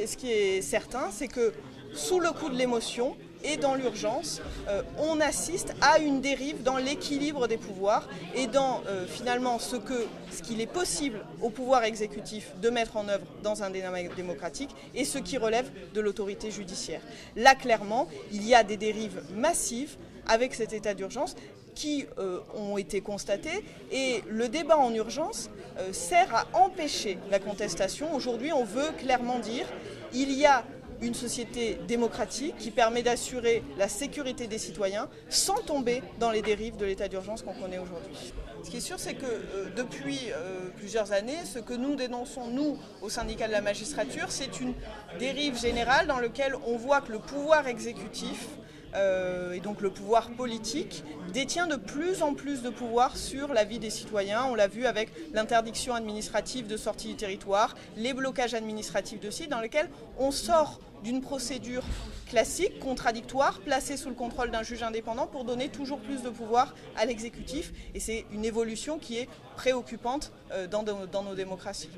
ce qui est certain, c'est que sous le coup de l'émotion et dans l'urgence, on assiste à une dérive dans l'équilibre des pouvoirs et dans finalement ce qu'il est possible au pouvoir exécutif de mettre en œuvre dans un débat démocratique et ce qui relève de l'autorité judiciaire. Là, clairement, il y a des dérives massives avec cet état d'urgence qui ont été constatées, et le débat en urgence sert à empêcher la contestation. Aujourd'hui, on veut clairement dire qu'il y a une société démocratique qui permet d'assurer la sécurité des citoyens sans tomber dans les dérives de l'état d'urgence qu'on connaît aujourd'hui. Ce qui est sûr, c'est que depuis plusieurs années, ce que nous dénonçons, nous, au syndicat de la magistrature, c'est une dérive générale dans laquelle on voit que le pouvoir exécutif et donc le pouvoir politique détient de plus en plus de pouvoir sur la vie des citoyens. On l'a vu avec l'interdiction administrative de sortie du territoire, les blocages administratifs de sites dans lesquels on sort d'une procédure classique, contradictoire, placée sous le contrôle d'un juge indépendant pour donner toujours plus de pouvoir à l'exécutif. Et c'est une évolution qui est préoccupante dans nos démocraties.